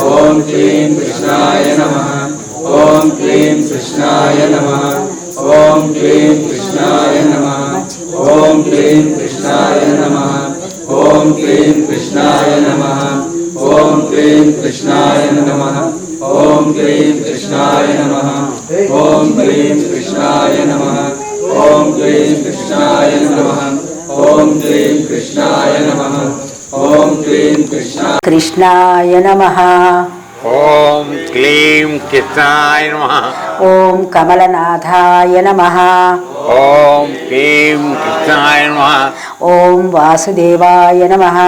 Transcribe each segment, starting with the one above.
ॐ क्लीं कृष्णाय नमः ॐ क्लीं कृष्णाय नमः ॐ क्लीं कृष्णाय नमः ॐ क्लीं कृष्णाय नमः ॐ क्लीं कृष्णाय नमः ॐ क्लीं कृष्णाय नमः ॐ क्लीं कृष्णाय नमः ॐ क्लीं कृष्णाय नमः ॐ क्लीं कृष्णाय नमः ॐ क्लीं कृष्णाय नमः ॐ क्लीं कृष्णाय नमः ओम क्लीं कृष्णाय नमः ओम कमलनाथाय नमः ओम क्लीं कृष्णाय नमः ओम वासुदेवाय नमः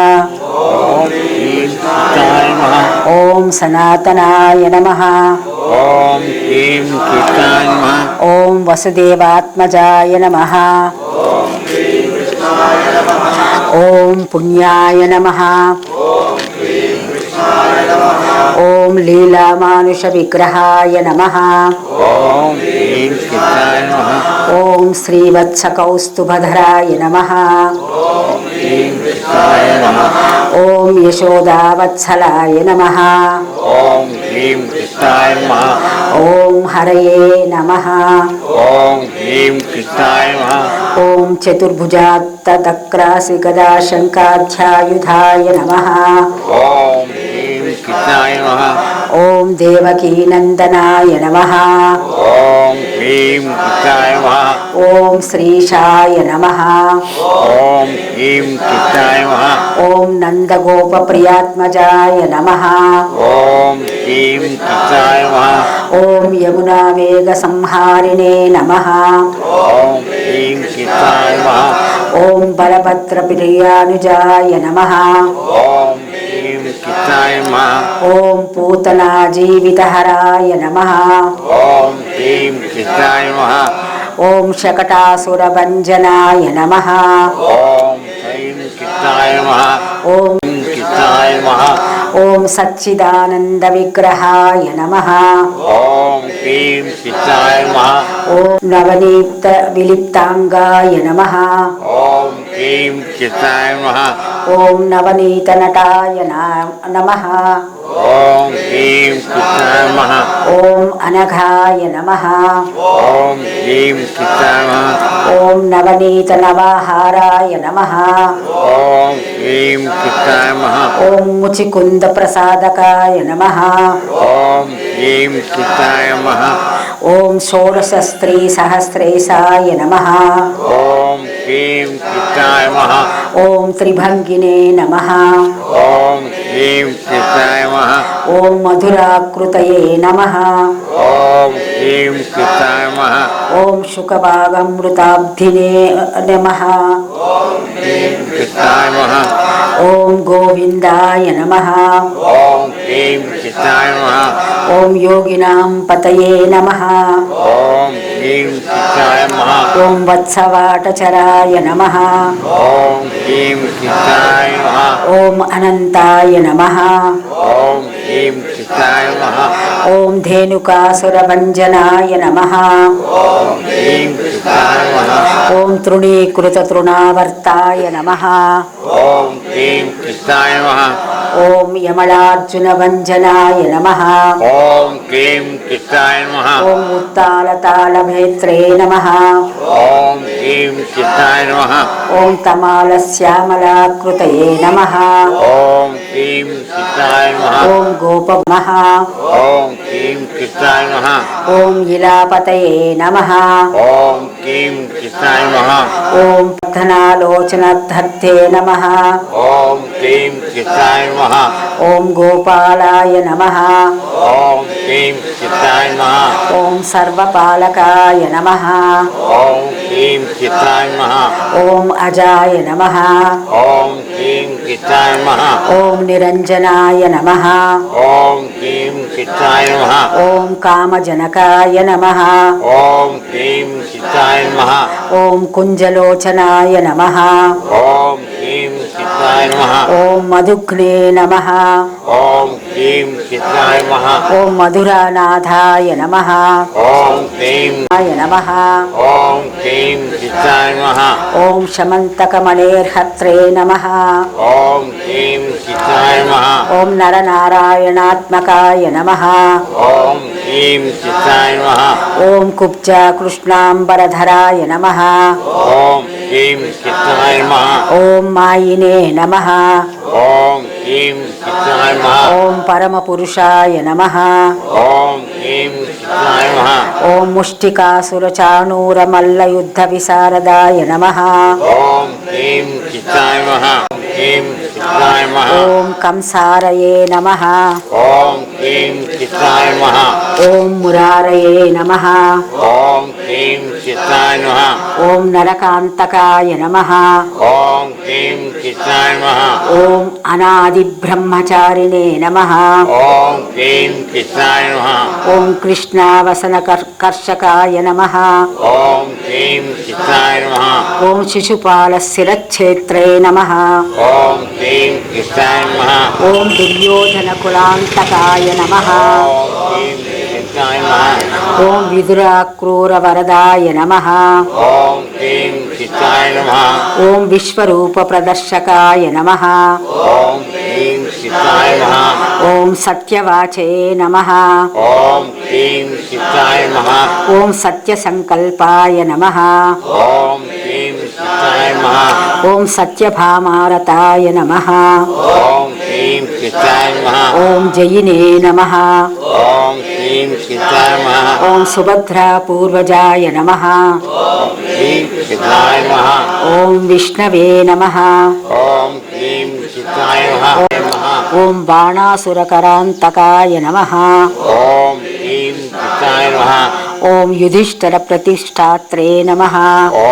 ओम क्लीं कृष्णाय नमः ओम सनातनाय नमः ओम क्लीं कृष्णाय नमः ओम वसुदेवात्मजाय नमः ओम पुण्याय नमः ओम लीलामानुष विग्रहाय नमः ओम क्लीं कृष्णाय नमः ओम श्रीवत्सकौस्तुभधराय नमः क्लीं कृष्णाय नमः ओम यशोदावत्सलाय नमः ओम क्लीं कृष्णाय नमः ओम हरये नमः ओम क्लीं कृष्णाय नमः ओम चतुर्भुजात्तक्रासिगदाशङ्काध्यायुधाय नमः ओम क्लीं कृष्णाय नमः ओम देवकीनन्दनाय नमः ओम क्लीं कृष्णाय नमः ओम श्रीशाय नमः ओम क्लीं कृष्णाय नमः ओम नन्दगोपप्रियात्मजाय नमः ओम क्लीं कृष्णाय नमः ओम यमुनावेगसंहारिणे नमः ओम क्लीं कृष्णाय नमः ओम बलभद्रप्रियानुजाय नमः ओम क्लीं कृष्णाय नमः ओम पूतनाजीवितहराय नमः ओम क्लीं कृष्णाय नमः ओम शकटासुरभञ्जनाय नमः ओम क्लीं कृष्णाय नमः ओम कृष्णाय नमः ओम सच्चिदानन्दविग्रहाय नमः ओम क्लीं कृष्णाय नमः ओम नवनीतविलिप्ताङ्गाय नमः ओम क्लीं कृष्णाय नमः ओम नवनीतनटाय नमः ओम क्लीं कृष्णाय नमः ओम अनघाय नमः ओम क्लीं कृष्णाय नमः ओम नवनीतनवाहाराय नमः ओम क्लीं कृष्णाय नमः ओम मुचिकुन्दप्रसादकाय नमः ओम क्लीं कृष्णाय नमः ओम षोडशस्त्रीसहस्रेशाय नमः ओम क्लीं कृष्णाय नमः ओम त्रिभंगिने नमः ओम क्लीं कृष्णाय नमः ओम मधुराकृतये नमः ओम क्लीं कृष्णाय नमः ओम शुकभागमृताब्धिने नमः क्लीं कृष्णाय नमः ओम गोविंदाय नमः ओम क्लीं कृष्णाय नमः ओम योगिनां पतये नमः ओम क्लीं कृष्णाय नमः ओम वत्सवाटचराय नमः ओम क्लीं कृष्णाय नमः ओम अनंताय नमः ओम क्लीं कृष्णाय नमः ओम धेनुकासुरभञ्जनाय नमः ओम क्लीं कृष्णाय नमः ओम तृणीकृततृणावर्ताय नमः ओम क्लीं कृष्णाय नमः ओम यमलार्जुनभञ्जनाय नमः ओम क्लीं कृष्णाय नमः ओम उत्तालतालभेत्रे नमः ओम क्लीं कृष्णाय नमः ओम तमालश्यामलाकृतये नमः ओम क्लीं कृष्णाय नमः ओम गोपमः ओम क्लीं कृष्णाय नमः ओम इलापतये नमः ओम क्लीं कृष्णाय नमः ओम पथनालोचनधत्ते नमः ओम क्लीं कृष्णाय नमः ओम गोपालाय नमः ओम क्लीं कृष्णाय नमः ओम सर्वपालकाय नमः ओम क्लीं कृष्णाय नमः ओम अजाय नमः ओम क्लीं कृष्णाय नमः ओम निरंजनाय नमः ओम क्लीं कृष्णाय नमः ओम कामजनकाय नमः ओम क्लीं कृष्णाय नमः ओम कुंजलोचनाय नमः ओम क्लीं कृष्णाय नमः ओम मधुघ्ने नमः ओम क्लीं कृष्णाय नमः ओम मधुरानाथाय नमः ओम क्लीं आय नमः ओम क्लीं चित्ताय नमः ఓం శమంతకమణేర్హత్రే నమః ॐ क्लीं चित्ताय नमः ఓం నరనారాయణాత్మకాయ నమః ॐ क्लीं चित्ताय नमः ఓం కుబ్జాకృష్ణాంబరధరాయ నమః ॐ क्लीं चित्ताय नमः ఓం మాయినే నమః ॐ क्लीं चित्ताय नमः ఓం పరమపురుషాయ నమః ॐ क्लीं चित्ताय नमः ఓం ముష్టికాసురచాణూరమల్లయుద్ధ విశారదాయ నమః ॐ क्लीं चित्ताय नमः क्लीं चित्ताय नमः ఓం కంసారయే నమః ॐ क्लीं चित्ताय नमः ఓం మురారయే నమః ॐ क्लीं चित्ताय नमः ఓం నరకాంతకాయ నమః ॐ क्लीं चित्ताय नमः ఓం అనాది బ్రహ్మచారిణే నమః ॐ क्लीं चित्ताय नमः ఓం కృష్ణావసన కర్షకాయ నమః ॐ क्लीं चित्ताय नमः ఓం శిశుపాల శిరచ్ఛేత్రే నమః ॐ क्लीं चित्ताय नमः ఓం దుర్యోధన కులాంతకాయ నమః ॐ क्लीं चित्ताय नमः ఓం విదురాక్రూర వరదాయ నమః ॐ क्लीं चित्ताय नमः ఓం విశ్వరూప ప్రదర్శకాయ నమః ॐ क्लीं चित्ताय नमः ఓం సత్యవాచే నమః ॐ क्लीं चित्ताय नमः ఓం సత్యసంకల్పాయ నమః ॐ क्लीं चित्ताय नमः ఓం సత్యభామారతాయ నమః ॐ क्लीं चित्ताय नमः ఓం జయినే నమః ॐ क्लीं चित्ताय नमः ఓం సుభద్రా పూర్వజాయ నమః क्लीं चित्ताय नमः ఓం విష్ణవే నమః ॐ क्लीं चित्ताय नमः ఓం బాణాసురకరాంతకాయ నమః ॐ क्लीं चित्ताय नमः ఓం యుధిష్ఠర ప్రతిష్టాత్రే నమః ॐ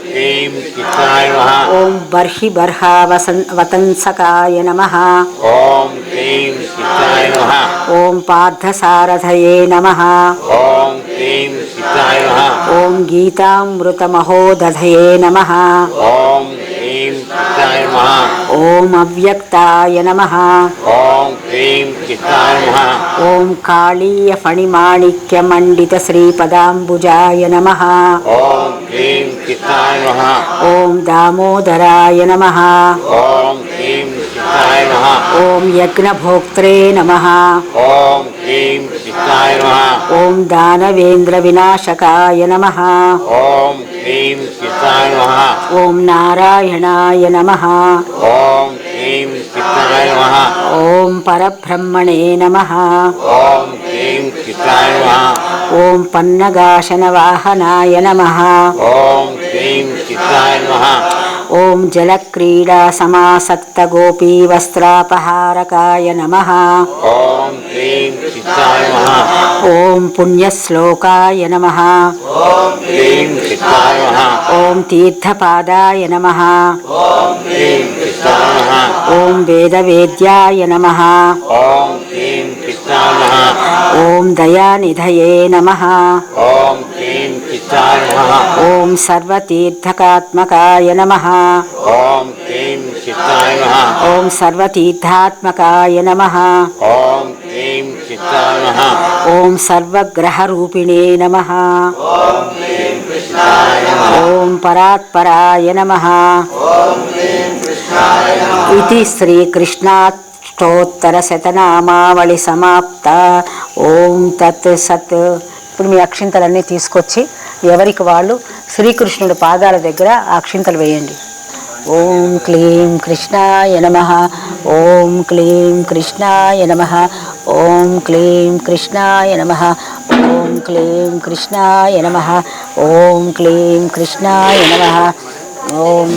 क्लीं चित्ताय नमः ఓం బర్హి వతంసకాయ నమః ॐ क्लीं चित्ताय नमः ఓం పార్థసారథయే నమః ॐ क्लीं चित्ताय नमः ఓం గీతామృతమహోదధయే నమః ॐ क्लीं चित्ताय नमः ఓం అవ్యక్తాయ నమః ॐ क्लीं चित्ताय नमः ఓం కాళీయ ఫణిమాణిక్యమండిత శ్రీపదాంబుజాయ నమః ॐ क्लीं चित्ताय नमः ఓం దామోదరాయ నమః ॐ क्लीं चित्ताय नमः ఓం యజ్ఞభోక్త్రే నమః ॐ क्लीं चित्ताय नमः ఓం దానవేంద్ర వినాశకాయ నమః ॐ क्लीं चित्ताय नमः ఓం నారాయణాయ నమః ॐ क्लीं चित्ताय नमः ఓం పరబ్రహ్మణే నమః ॐ क्लीं चित्ताय नमः ఓం పన్నగాశన వాహనాయ నమః ॐ क्लीं चित्ताय नमः ఓం జలక్రీడా సమాసక్త గోపీ వస్త్రాపహారకాయ నమః ॐ क्लीं चित्ताय नमः ఓం పుణ్యశ్లోకాయ నమః क्लीं चित्ताय नमः ఓం తీర్థపాదాయ నమః क्लीं चित्ताय नमः ఓం వేదవేద్యాయ నమః ॐ क्लीं चित्ताय नमः ఓం దయానిధయే నమః ॐ क्लीं चित्ताय नमः ఓం సర్వతీర్థకాత్మకాయ నమః ॐ क्लीं चित्ताय नमः ఓం సర్వతీర్థాత్మకాయ నమః ॐ क्लीं चित्ताय नमः ఓం సర్వగ్రహరూపిణే నమః ఓం పరాత్పరాయ నమః ఇది శ్రీకృష్ణాష్టోత్తరశతనామావళి సమాప్త. ఓం తత్ సత్. ఇప్పుడు మీ అక్షింతలన్నీ తీసుకొచ్చి ఎవరికి వాళ్ళు శ్రీకృష్ణుడి పాదాల దగ్గర ఆ అక్షింతలు వేయండి. ఓం క్లీం కృష్ణాయ నమః. ఓం క్లీం కృష్ణాయ నమః. ఓం క్లీం కృష్ణాయ నమః. ఓం క్లీం కృష్ణాయ నమః. ఓం క్లీం కృష్ణాయ నమః. ఓం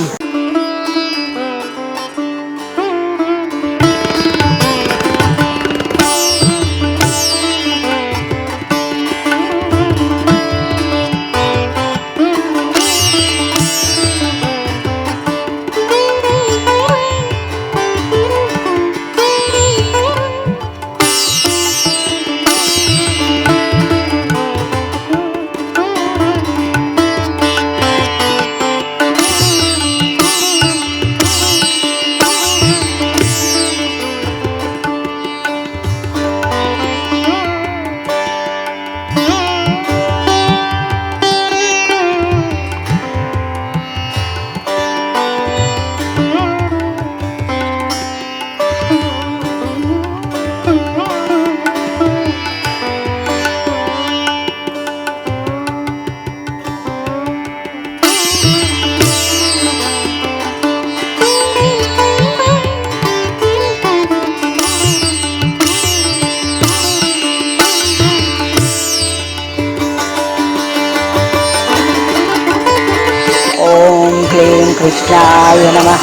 कृष्णाय नमः।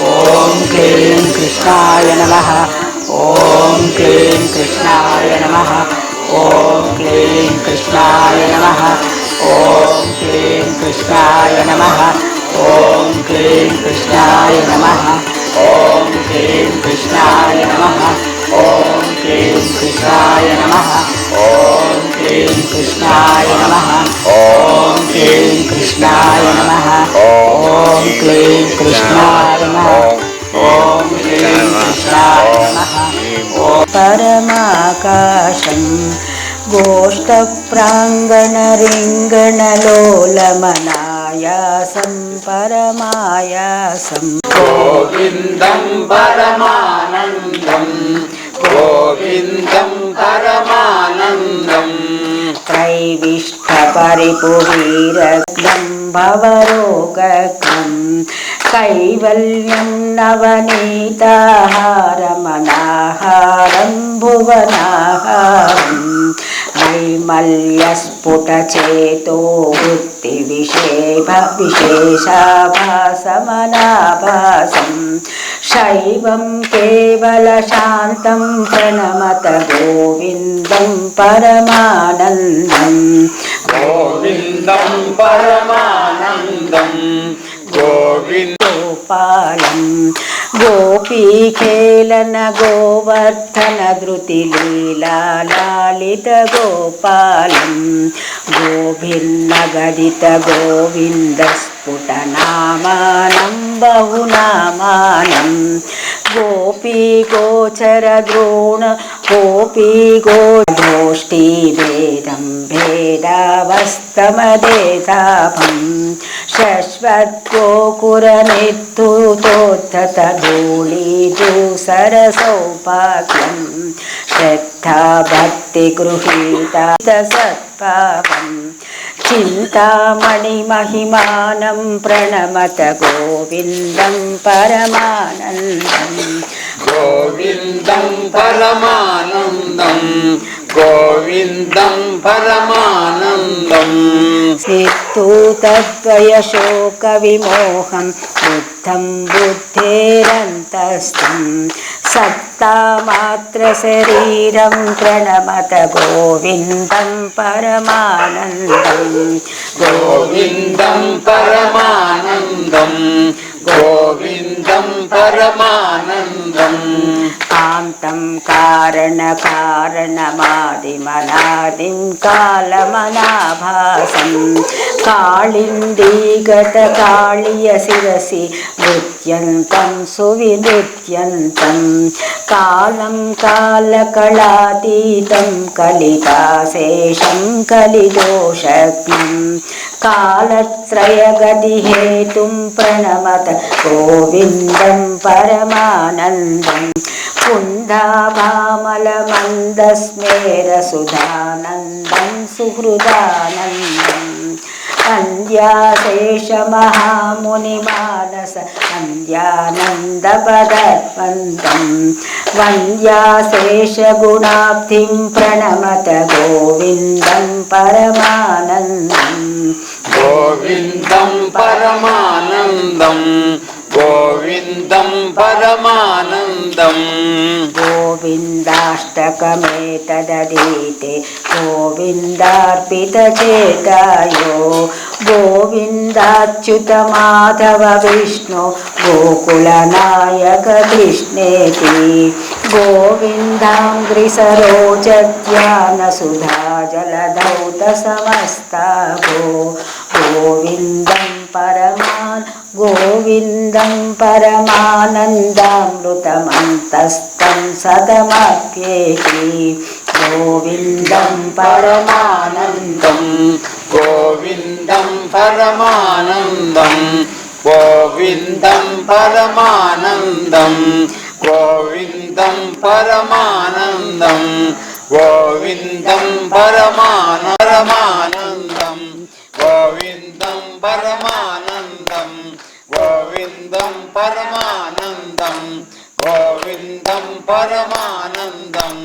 ॐ क्लीं कृष्णाय नमः। ॐ क्लीं कृष्णाय नमः। ॐ क्लीं कृष्णाय नमः। ॐ क्लीं कृष्णाय नमः। ॐ क्लीं कृष्णाय नमः। ॐ क्लीं कृष्णाय नमः। ॐ क्लीं कृष्णाय नमः। ॐ क्लीं कृष्णाय नमः। ॐ क्लीं कृष्णाय नमः। ॐ क्लीं कृष्णाय नमः। ॐ क्लीं कृष्णाय नमः। परमाकाशं गोष्ठप्राङ्गणरिङ्गणलोलमनायासं परमायासं गोविन्दं परमानन्दं गोविन्दं परमानन्दं त्रैविष्ठपरिपुवीरग्नं भवरोगग्नं कैवल्यं नवनीताहारमनाहारं भुवनाहारं नैमल्यस्फुटचेतो विशेषाभासमनाभासं शैवं केवलशान्तं प्रणमत गोविन्दं परमानन्दं गोविन्दं परमानन्दं गोपालं गोपीखेलन गोवर्धन धृतिलीला लालित गोपालं गोभिर्नगदित गोविन्द स्फुटनामानं बहुनामानं गोपी गोचर द्रोण गोपी गोष्ठीभेदं भेदावस्तमदेताभं शश्वत्गोकुरनिद्धूतोत्थतधूलीधूसरसौभाग्यं श्रद्धा भक्तिगृहीता सत्पावं चिन्तामणिमहिमानं प्रणमत गोविन्दं परमानन्दं गोविन्दं परमानन्दं गोविन्दं परमानन्दं स्निग्धूतद्वयशोकविमोहं बुद्धं बुद्धेरन्तस्थं सत्तामात्रशरीरं प्रणमत गोविन्दं परमानन्दं गोविन्दं परमानन्दं गोविन्दं परमानन्दं कान्तं कारणकारणमादिमनादिं कालमनाभासं काळिन्दीगतकाळिय शिरसि नृत्यन्तं सुविनृत्यन्तं कालं कालकलातीतं कलिताशेषं कलिदोषज्ञं कालत्रयगतिहेतुं प्रणमत गोविन्दं परमानन्दं कुन्दाभामलमन्दस्मेरसुधानन्दं सुहृदानन्दं वन्द्याशेषमहामुनिमानस वन्द्यानन्दपदद्वन्द्वं वन्द्याशेषगुणाब्धिं प्रणमत गोविन्दं परमानन्दं गोविन्दं परमानन्दं गोविन्दं परमानन्दं गोविन्दाष्टकमेतदधीते गोविन्दार्पितचेतायो गोविन्दाच्युतमाधव विष्णु गोकुलनायक कृष्णेति गोविन्दाङ्घ्रिसरोजध्यानसुधा जलधौतसमस्ताभो गोविन्दं गोविन्दं परमानन्दामृतमन्तस्तं सदमप्येति गोविन्दं परमानन्दं गोविन्दं परमानन्दं गोविन्दं परमानन्दं गोविन्दं परमानन्दं गोविन्दं परमानन्दं गोविन्दं परमानन्दं गोविन्दं परमानन्दं गोविन्दं परमानन्दं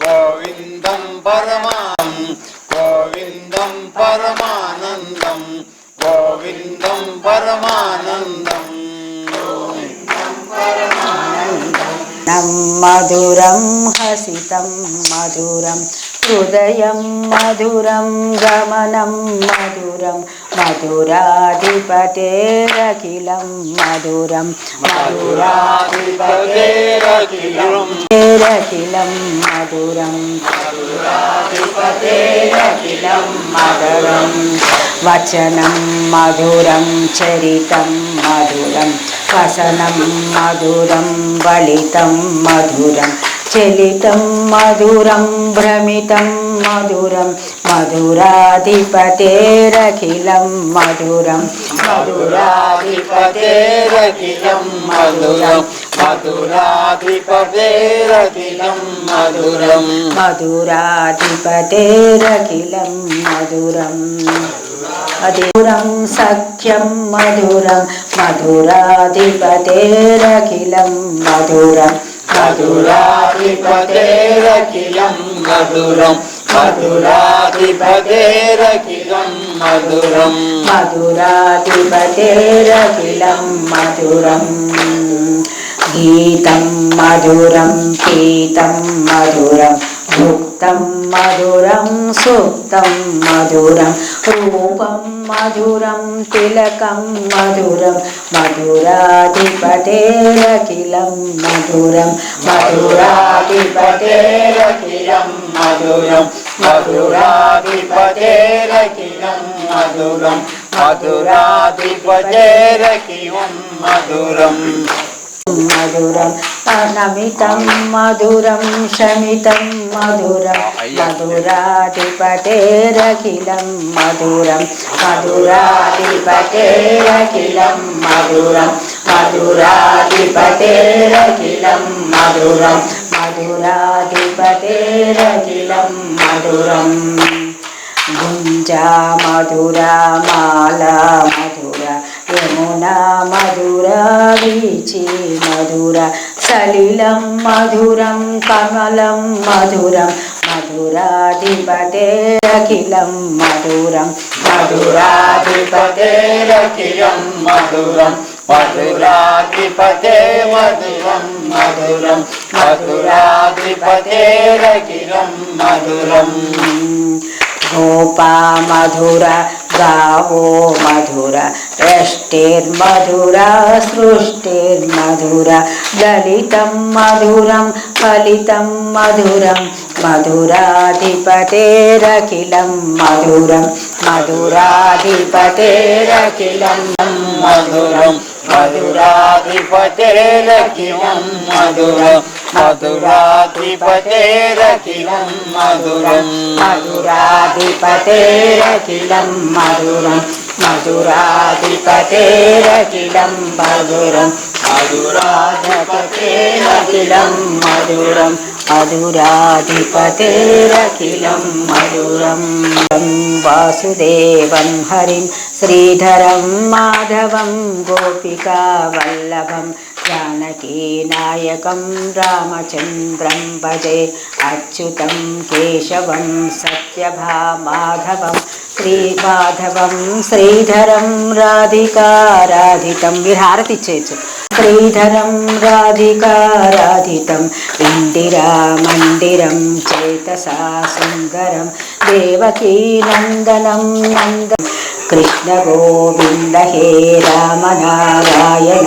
गोविन्दं परमानन्दं गोविन्दं परमानन्दं गोविन्दं परमानन्दं वचनं मधुरं हसितं मधुरं हृदयं मधुरं गमनं मधुरं मधुराधिपतेरखिलं मधुरं मधुराधिपतेरखिलं मधुरं मधुराधिपतेरखिलं मधुरं वचनं मधुरं चरितं मधुरं वसनं मधुरं वलितं मधुरं चलितं मधुरं भ्रमितं मधुरं मधुराधिपतेरखिलं मधुरं मधुराधिपतेरखिलं मधुरं मधुराधिपतेरखिलं मधुरं मधुराधिपतेरखिलं मधुरं मधुरं सख्यं मधुरं मधुराधिपतेरखिलं मधुरं मधुराधिपतेरखिलं मधुरं मधुराधिपतेरखिलं मधुरं मधुराधिपतेरखिलं मधुरं गीतं मधुरं पीतं मधुरं भुक्तं मधुरं सुप्तं मधुरं रूपं मधुरं तिलकं मधुरं मधुराधिपतेरखिलं मधुरं मधुराधिपतेरखिलं मधुरं मधुराधिपतेरखिलं मधुरं मधुराधिपतेरखिलं मधुरं मधुरं नमितं मधुरं शमितं मधुरं मधुराधिपतेरखिलं मधुरं मधुराधिपतेरखिलं मधुरं मधुराधिपतेरखिलं मधुरं मधुराधिपतेरखिलं मधुरं गुञ्जा मधुरा माला मधुरा यमुना मधुरा वीची मधुरा सलिलं मधुरं कमलं मधुरं मधुराधिपतेरखिलं मधुरं मधुराधिपतेरखिलं मधुरं मधुराधिपते मधुरं मधुरं मधुराधिपतेरखिलं मधुरं गोपा मधुरा गावो मधुरा यष्टिर्मधुरा सृष्टिर्मधुरा ललितं मधुरं फलितं मधुरं मधुराधिपतेरखिलं मधुरं मधुराधिपतेरखिलं मधुरं मधुराधिपतेरखिलं मधुरं मधुराधिपतेरखिलं मधुरं मधुराधिपतेरखिलं मधुरं मधुराधिपतेरखिलं मधुरं मधुराधिपतेरखिलं मधुरं मधुराधिपतेरखिलं मधुरं वासुदेवं हरिं श्रीधरं माधवं गोपिकावल्लभं जानकीनायकं रामचन्द्रं भजे अच्युतं केशवं सत्यभामाधवं श्रीमाधवं श्रीधरं राधिकाराधितं विहारति चेत् श्रीधरं राधिकाराधितं इन्दिरामन्दिरं चेतसा सुन्दरं देवकीनन्दनं नन्दं कृष्ण गोविन्द हे राम नारायण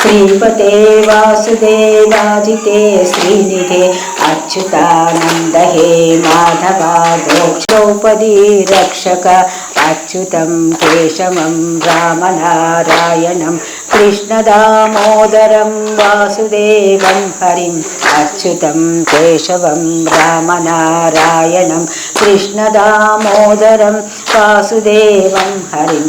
श्रीपते वासुदेवाजिते श्रीनिधे अच्युतानन्द हे माधवा द्रौपदी रक्षक अच्युतं केशवं रामनारायणं कृष्णदामोदरं वासुदेवं हरिं अच्युतं केशवं रामनारायणं कृष्णदामोदरं वासुदेवं हरिं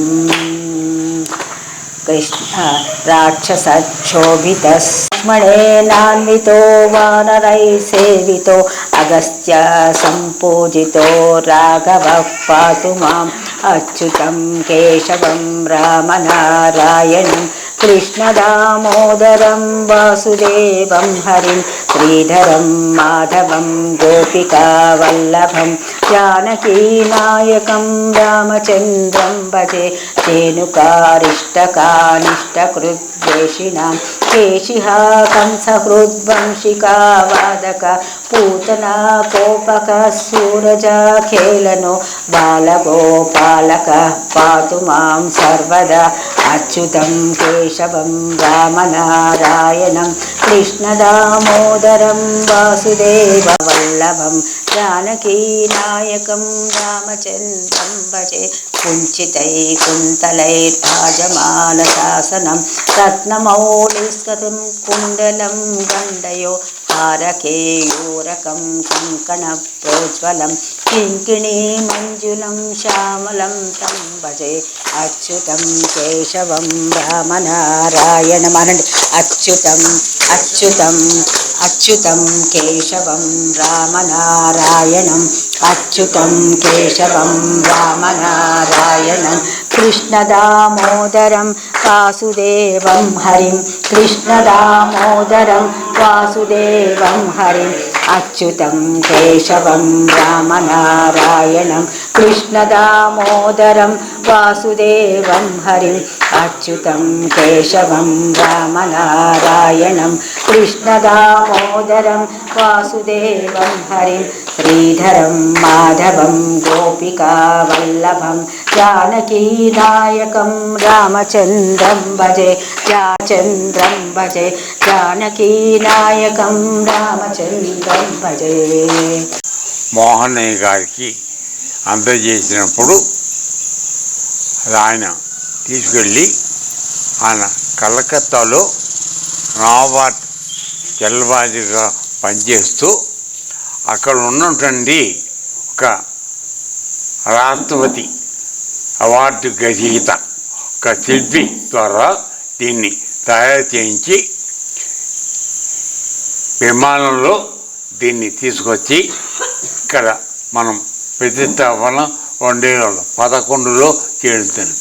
कृष्ण राक्षसक्षोभितस्मणेनान्वितो वानरैः सेवितो अगस्त्य सम्पूजितो राघवः पातु माम् अच्युतं केशवं रामनारायणं कृष्णदामोदरं वासुदेवं हरिं श्रीधरं माधवं गोपिकावल्लभम् जानकीनायकं रामचन्द्रं भजे धेनुकारिष्टकानिष्टकृद्वेषिणां केशिहा कंसहृद्वंशिकावादक पूतना कोपकः सूरजाखेलनो बालगोपालकः पातु मां सर्वदा अच्युतं केशवं रामनारायणं कृष्णदामोदरं वासुदेववल्लभं जानकीनायकं रामचन्द्रं भजे कुञ्चितैकुन्तलैर्भाजमानशासनं रत्नमौलिस्कतं कुण्डलं गण्डयो हारकेयूरकं कङ्कणप्रोज्वलं किङ्किणीमञ्जुलं श्यामलं तं भजे अच्युतं केशवं रामनारायणमनण्ड अच्युतं केशवं रामनारायणम् अच्युतं केशवं रामनारायणं कृष्णदामोदरं वासुदेवं हरिं कृष्णदामोदरं वासुदेवं हरिं अच्युतं केशवं रामनारायणं कृष्णदामोदरं वासुदेवं हरिं अच्युतं केशवं रामनारायणं कृष्णदामोदरं वासुदेवं हरिं श्रीधरं माधवं गोपिकावल्लभं जानकीनायकं रामचन्द्रं भजे जानकीनायकं रामचन्द्रं भजे మోహనయ్య గారికి అందజేసినప్పుడు ఆయన తీసుకెళ్ళి ఆయన కలకత్తాలో నాబార్డ్ జల్వాజీగా పనిచేస్తూ అక్కడ ఉన్నటువంటి ఒక రాష్ట్రపతి అవార్డు గ్రహీత ఒక శిల్పి ద్వారా దీన్ని తయారు చేయించి విమానంలో దీన్ని తీసుకొచ్చి ఇక్కడ మనం ప్రతిష్టాపన 2011లో చేరుతుంది.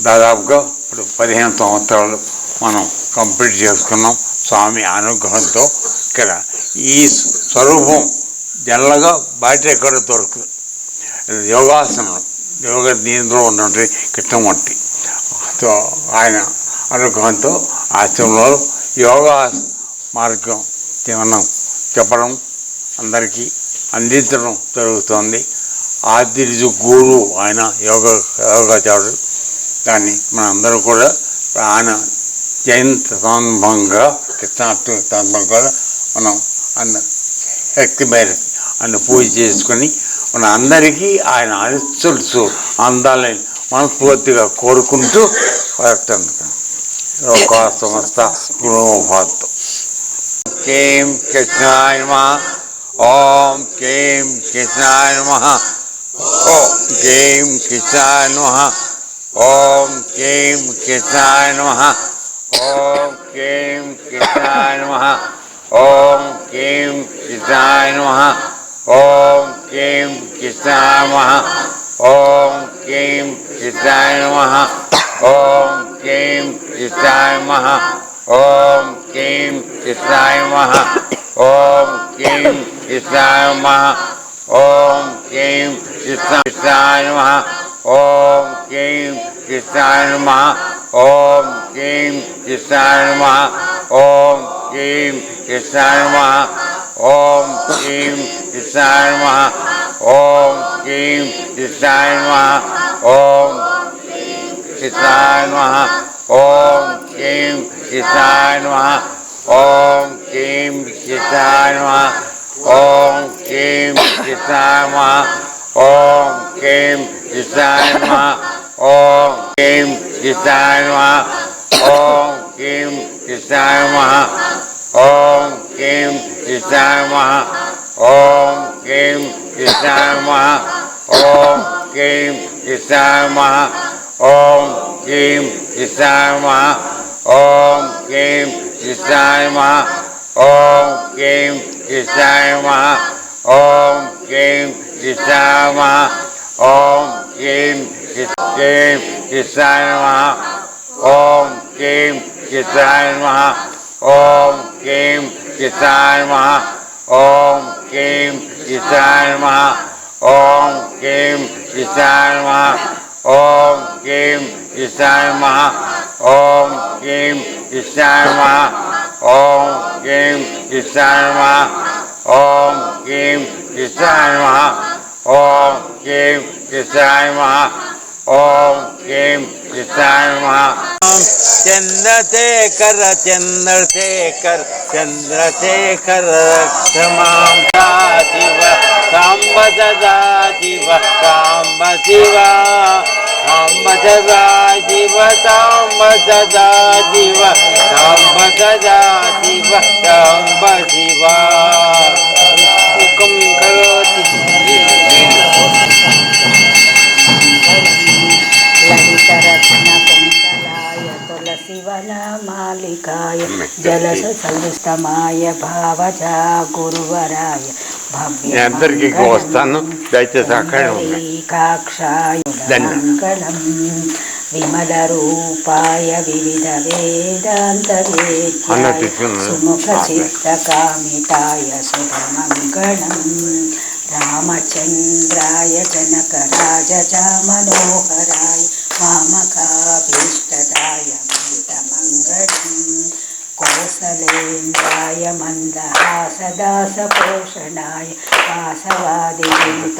దాదాపుగా ఇప్పుడు 15 సంవత్సరాలు మనం కంప్లీట్ చేసుకున్నాం స్వామి అనుగ్రహంతో. ఇక్కడ ఈ స్వరూపం జల్లగా బయట ఎక్కడ దొరకదు. యోగాసనం దీనిలో ఉన్నటువంటి కృష్ణమూర్తి ఆయన అనుగ్రహంతో ఆశ్రమంలో యోగా మార్గం మనం చెప్పడం అందరికీ అందించడం జరుగుతుంది. ఆదిరిజు గురు ఆయన యోగాచారుడు. దాన్ని మనందరూ కూడా ఆయన జయంతి సందర్భంగా కృష్ణాష్టమి సందర్భంగా మనం అన్న శక్తి మేరకు ఆయన పూజ చేసుకొని మన అందరికీ ఆయన ఆశీస్సులు అందాలని మనస్ఫూర్తిగా కోరుకుంటూ సంస్థ గుణోభాత్. కేం కృష్ణాయ నమః. ఓం కేం కృష్ణాయ నమః. ఓం కేం కృష్ణాయ నమః. ఓం కేం కృష్ణాయ నమః. ఓం కేం కృష్ణాయ నమః. ఓం కేం కృష్ణాయ నమః. ఓం కేం కృష్ణాయ నమః. ఓం కేం కృష్ణాయ నమః. ఓం కేం కృష్ణాయ నమః. ఓం కేం కృష్ణాయ నమః. ఓం కేం కృష్ణాయ నమః. ఓం కేం కృష్ణాయ నమః. ఓం కేం కృష్ణాయ నమః. ఓం కేం కృష్ణాయ నమః. ఓం కేం కృష్ణాయ నమః. ఓం కేం కృష్ణాయ నమః. ఓం కేం కృష్ణాయ నమః. ఓం కృష్ణాయ నమః. ఓం కేం కృష్ణాయ నమః. ఓం కేం కృష్ణాయ నమః. ఓం కేం కృష్ణాయ నమః. ఓం కేం కృష్ణాయ నమః. ఓం కేం కృష్ణాయ నమః. ఓం కేం కృష్ణాయ నమః. ఓం కేం కృష్ణాయ నమః. ఓం కేం కృష్ణాయ నమః. ఓం కేం కృష్ణాయ నమః. ఓం కేం కృష్ణాయ నమః. ఓం కేం కృష్ణాయ నమః. ఓం కేం కృష్ణాయ నమః. ఓం కేం కృష్ణాయ నమః. ఓం కేం కృష్ణాయ నమః. ఓం కేం కృష్ణాయ నమః. ఓం కేం కృష్ణాయ నమః. ఓం కేం ईशाय नमः ओम क्लीं ईशाय नमः ओम क्लीं ईशाय नमः ओम क्लीं ईशाय नमः ओम क्लीं ईशाय नमः ओम क्लीं ईशाय नमः ओम क्लीं ईशाय नमः ओम क्लीं ईशाय नमः चंद्रशेखर चंद्रशेखर चंद्रशेखर क्षमां शिव सांब सदा शिव सांब शिवा सांब सदा शिव सांब सदा शिव सांब सदा शिव सांब शिवा हुकुम करोति ललितरत्नकुण्डलाय तुलसीवनमालिकाय जलसंस्तमाय भावजा गुरुवराय అందరికీ వస్తాను దయచేసి అక్కడే ఉన్నాయి भव्यकाक्षाय मङ्गलं विमलरूपाय विविधवेदान्तवेद्याय सुमुखचित्तकामिताय शुभमङ्गलं रामचन्द्राय जनकराजचामनोहराय मामकाभीष्टदाय मङ्गलम् कौसलेन्द्राय मन्दहासदासपोषणाय वासवादिविनुत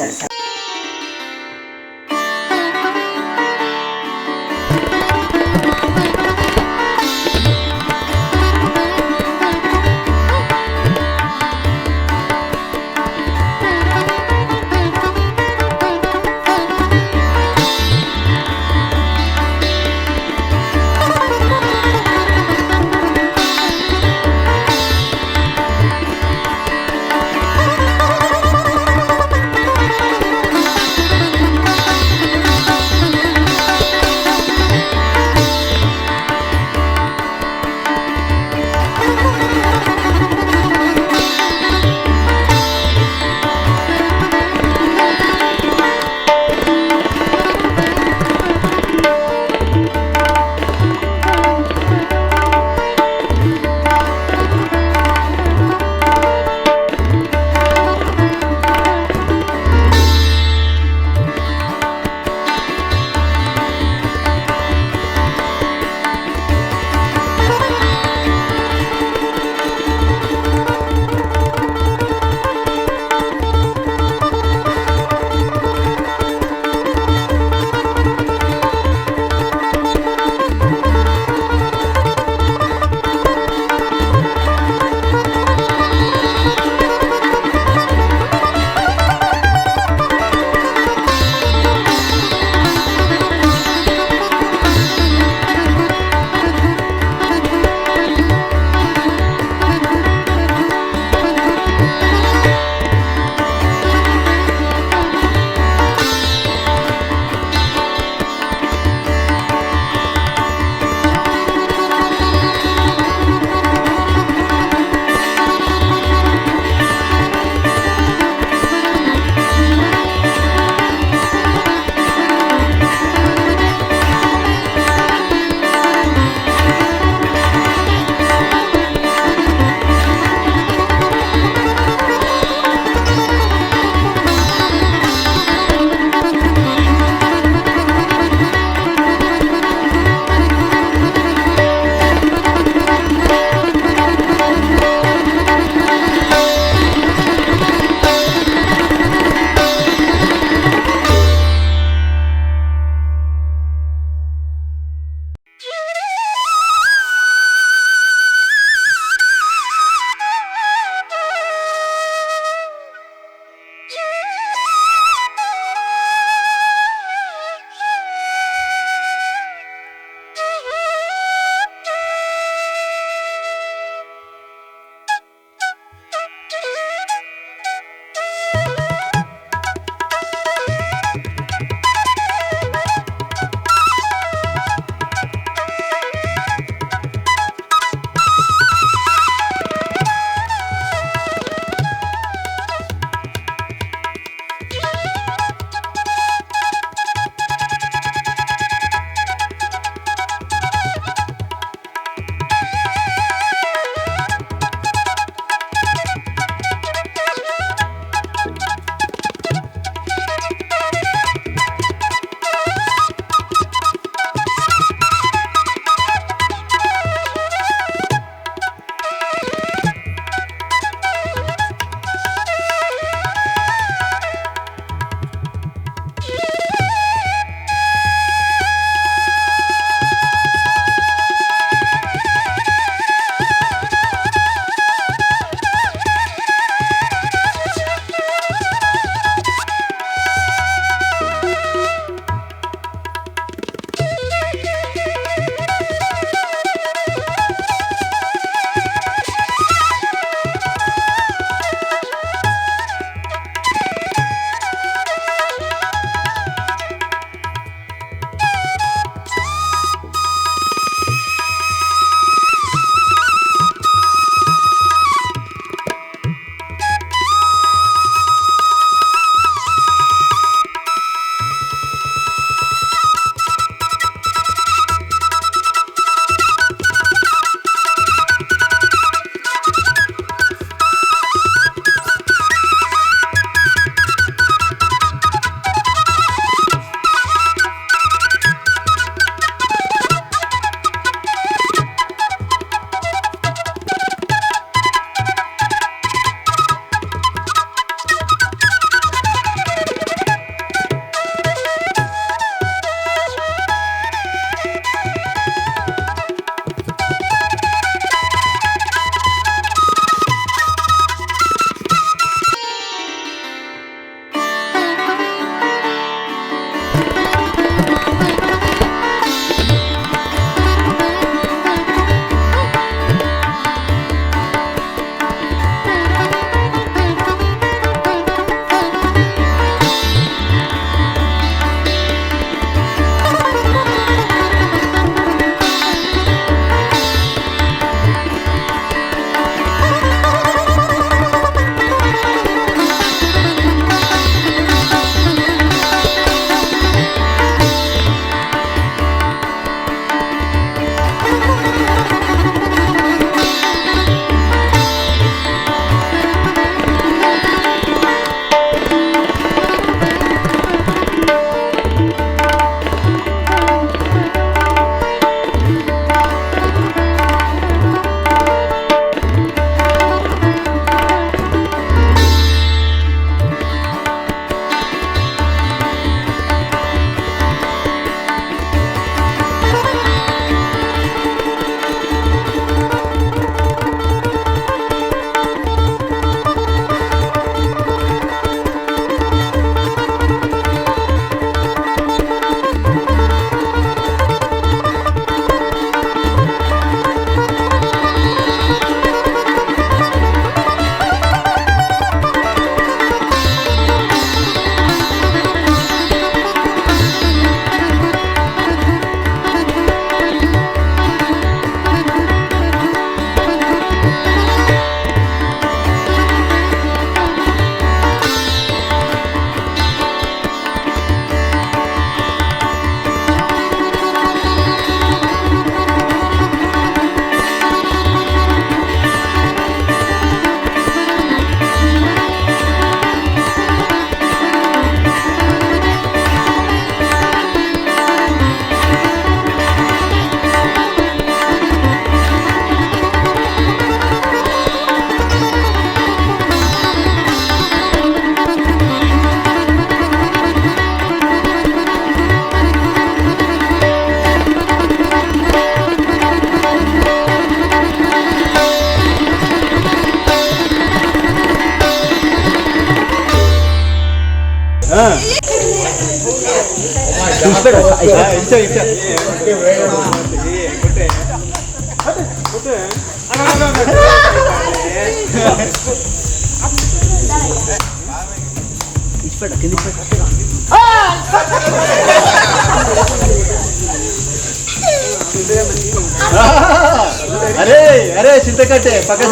అరే అరే చింతకట్టే పక్క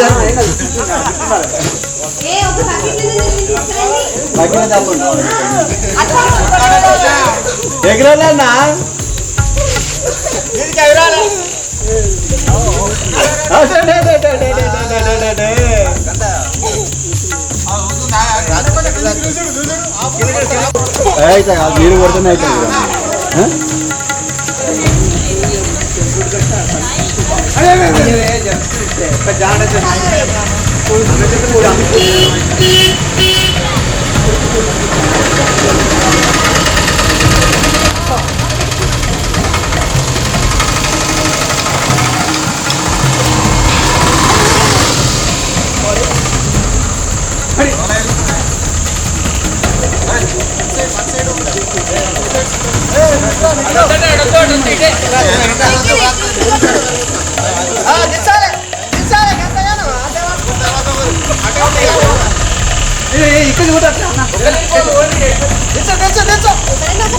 ఎగరాలన్నా నీరు కొడుతున్నాయి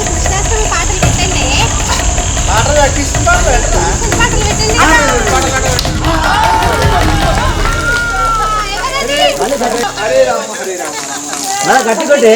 కృష్ణాష్టమి పాటలు పెట్టండి. పాటలు పెట్టండి. గట్టి కొట్టే